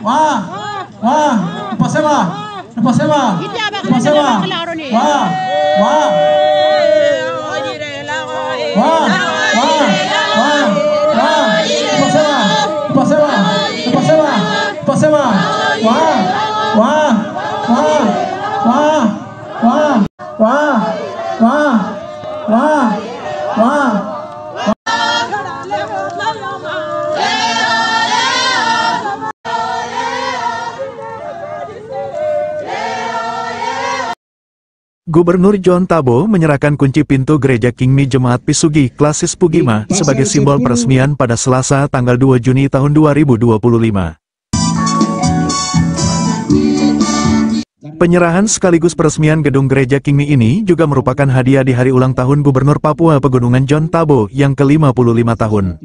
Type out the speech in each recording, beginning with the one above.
Wah. Wah. Napasema. Napasema. Napasema. Wah. Wah. Wah. Wah. Wah. Wah. Napasema. Napasema. Napasema. Napasema. Wah. Wah. Wah. Wah. Wah. Wah. Wah. Wah. Wah. Gubernur John Tabo menyerahkan kunci pintu gereja Kingmi Jemaat Pisugi Klasis Pugima sebagai simbol peresmian pada Selasa tanggal 2 Juni tahun 2025. Penyerahan sekaligus peresmian gedung gereja Kingmi ini juga merupakan hadiah di hari ulang tahun Gubernur Papua Pegunungan John Tabo yang ke-55 tahun.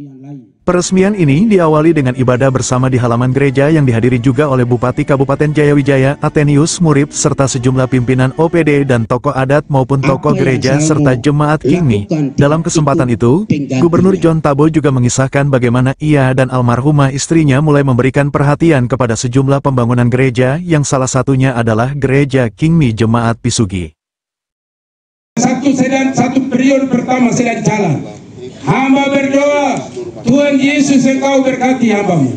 Peresmian ini diawali dengan ibadah bersama di halaman gereja yang dihadiri juga oleh Bupati Kabupaten Jayawijaya, Athenius Murib, serta sejumlah pimpinan OPD dan tokoh adat maupun tokoh gereja serta jemaat Kingmi. Dalam kesempatan itu, Gubernur John Tabo juga mengisahkan bagaimana ia dan almarhumah istrinya mulai memberikan perhatian kepada sejumlah pembangunan gereja yang salah satunya adalah gereja Kingmi Jemaat Pisugi. Satu periode pertama sedang jalan. Hamba berdoa, Tuhan Yesus Engkau berkati hambamu.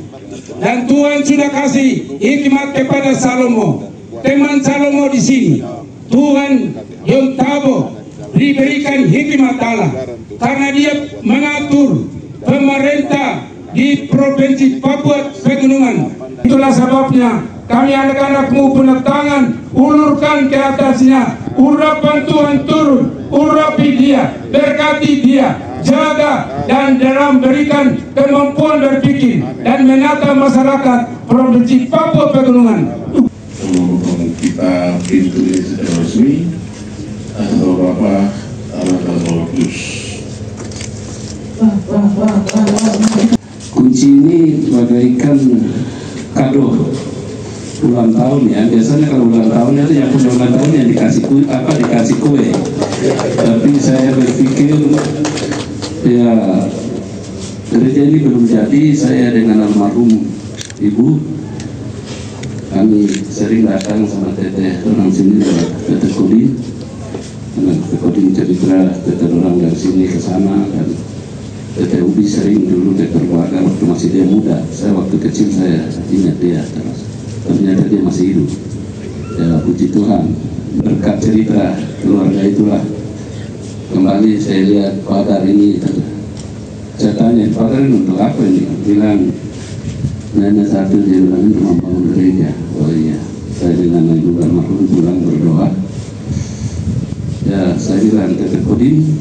Dan Tuhan sudah kasih hikmat kepada Salomo, teman Salomo di sini. Tuhan John Tabo diberikan hikmat Allah karena dia mengatur pemerintah di Provinsi Papua Pegunungan. Itulah sebabnya kami anak-anakmu punya tangan, ulurkan ke atasnya. Urapan Tuhan turun, urapi dia, berkati dia, jaga dan dalam berikan kemampuan berpikir dan menata masyarakat Provinsi Papua Pegunungan. Kita pintu ini sudah resmi, atau Bapak Roh Kudus. Kunci ini bagaikan kado ulang tahun ya. Biasanya kalau ulang tahun itu yang punya ulang tahun yang dikasih kue. Tapi saya berpikir ya gereja ini belum jadi. Saya dengan almarhum ibu kami sering datang sama teteh orang sini, teteh Kodin, teteh Kodin cerita teteh orang dari sini ke sana, dan teteh Ubi sering dulu teteh keluarga waktu masih dia muda. Saya waktu kecil saya ingat dia terus. Ternyata dia masih hidup. Ya puji Tuhan, berkat cerita keluarga itulah kembali saya lihat Padar ini. Saya tanya, Padar ini untuk apa ini? Bilang nenek satu dia bilang ini membangun gereja. Oh iya, saya dengan ibu almarhum pulang berdoa. Ya saya bilang Teteh Kodin,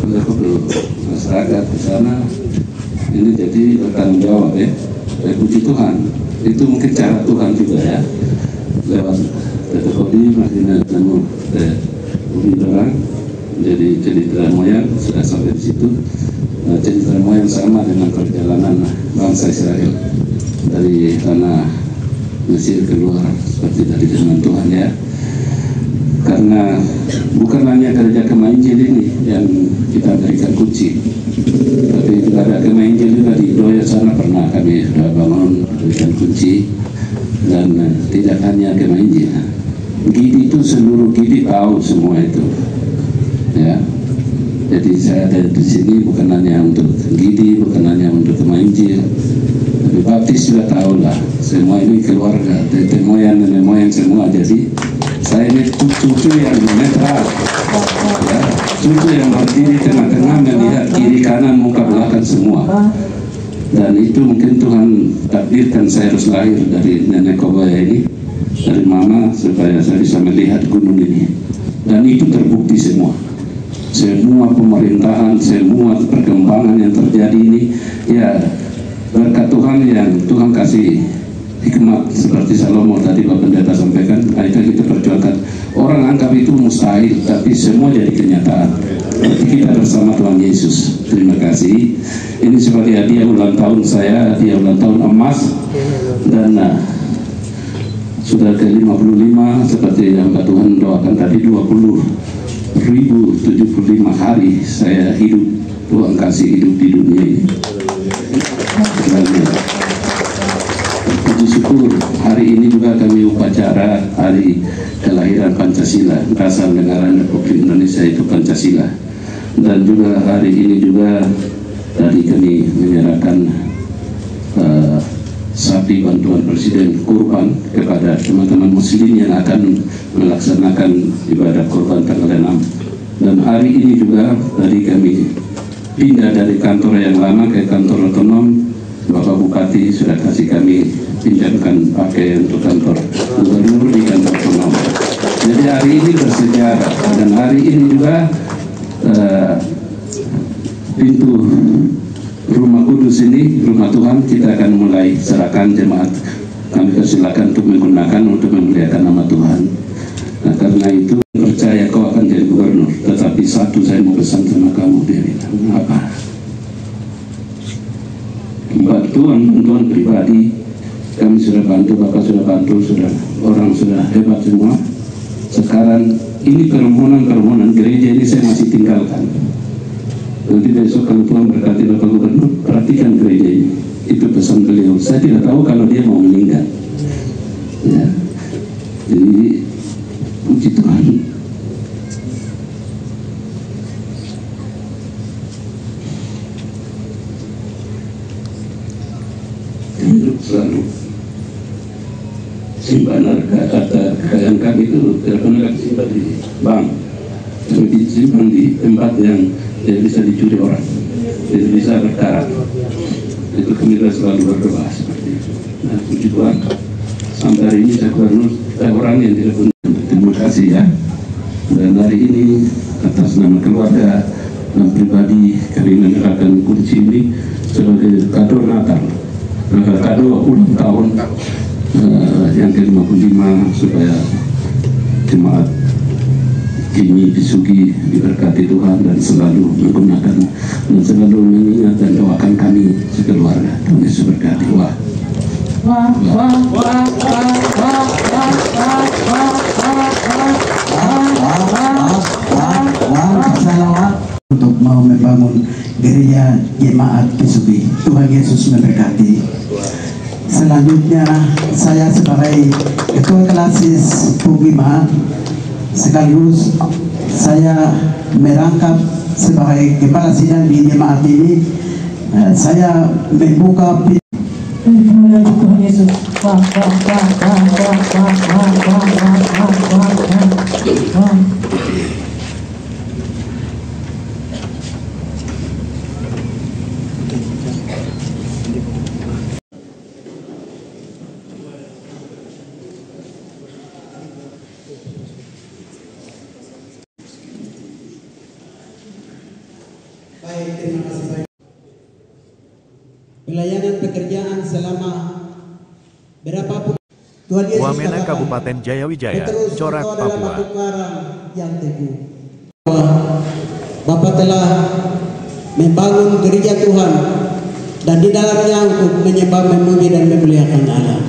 aku perlu masyarakat ke sana. Ini jadi bertanggung jawab ya. Puji Tuhan. Itu mungkin cara Tuhan juga ya, lewat Teteh Kodin akhirnya ketemu Umi Dorang. Jadi cerita moyang sudah sampai di situ. Cerita moyang sama dengan perjalanan bangsa Israel dari tanah Mesir keluar seperti tadi dengan Tuhan ya. Karena bukan hanya gereja Kema Injil ini yang kita berikan kunci, tapi juga ada Kema Injil juga di Doya sana pernah kami sudah bangun berikan kunci. Dan tidak hanya Kema Injil, Gidi itu seluruh Gidi tahu semua itu ya. Jadi saya ada di sini bukan hanya untuk Gidi, bukan hanya untuk Kema Injil, tapi Baptis juga tahu lah. Semua ini keluarga, teteh moyang, nenek moyang semua. Jadi saya ini cucu yang netral ya, cucu yang berdiri tengah-tengah melihat kiri kanan muka belakang semua. Dan itu mungkin Tuhan takdirkan saya harus lahir dari nenek Kobaya ini, dari mama, supaya saya bisa melihat gunung ini. Dan itu terbukti semua pemerintahan, semua perkembangan yang terjadi ini ya berkat Tuhan yang Tuhan kasih hikmat seperti Salomo tadi Pak Pendeta sampaikan. Itu kita perjuangkan. Orang anggap itu mustahil, tapi semua jadi kenyataan. Berarti kita bersama Tuhan Yesus. Terima kasih. Ini sebagai hadiah ulang tahun saya, hadiah ulang tahun emas, dan sudah ke-55 seperti yang Pak Tuhan doakan tadi, 20.075 hari saya hidup. Tuhan kasih hidup di dunia ini. bersyukur hari ini juga kami upacara hari kelahiran Pancasila, asal negara Republik Indonesia itu Pancasila. Dan juga hari ini juga tadi kami menyerahkan sapi bantuan Presiden kurban kepada teman-teman muslim yang akan melaksanakan ibadah kurban tanggal 6. Dan hari ini juga tadi kami pindah dari kantor yang lama ke kantor otonom. Bapak Bupati sudah kasih kami pinjamkan pakai untuk kantor gubernur di kantor otonom. Jadi hari ini bersejarah, dan hari ini juga pintu Rumah Kudus ini, rumah Tuhan, kita akan mulai serahkan jemaat. Kami persilakan untuk menggunakan untuk memuliakan nama Tuhan. Nah, karena itu percaya kau akan jadi gubernur. Tetapi satu saya mau pesan sama kamu, dia bilang, apa? Bantuan pribadi kami sudah bantu, Bapak sudah bantu, sudah orang sudah hebat semua. Sekarang ini permohonan gereja ini saya masih tinggalkan. Nanti besok kalau Tuhan berkati Bapak Gubernur, perhatikan gereja ini. Itu pesan beliau. Saya tidak tahu kalau dia mau meninggal. Ya. Jadi puji Tuhan. Selalu simpanan kata kekayaan kami itu tidak pernah disimpan di bank, tapi disimpan di tempat yang tidak bisa dicuri orang, tidak bisa berkarat. Itu kami selalu berdoa seperti itu. Nah, puji Tuhan, sampai hari ini saya orang yang tidak punya. Terima kasih ya. Dan hari ini atas nama keluarga dan pribadi kami menyerahkan kunci ini sebagai kado Natal, kado ulang tahun yang ke-55, supaya jemaat kini disugi diberkati Tuhan dan selalu menggunakan dan selalu mengingat dan doakan kami sekeluarga. Tuhan Yesus berkati. Wah. Salawat untuk mau membangun gereja jemaat Kisubi. Tuhan Yesus memberkati. Selanjutnya saya sebagai Ketua Klasis Pugima sekaligus saya merangkap sebagai Kepala Sidang di jemaat ini. Saya membuka Tuhan Yesus. Baik, terima kasih. Pelayanan pekerjaan selama berapapun. Wamena Kabupaten Jayawijaya, Corak, Papua. Yang teguh. Bapak telah membangun gereja Tuhan dan di dalamnya untuk menyembah, memuji dan memuliakan Allah.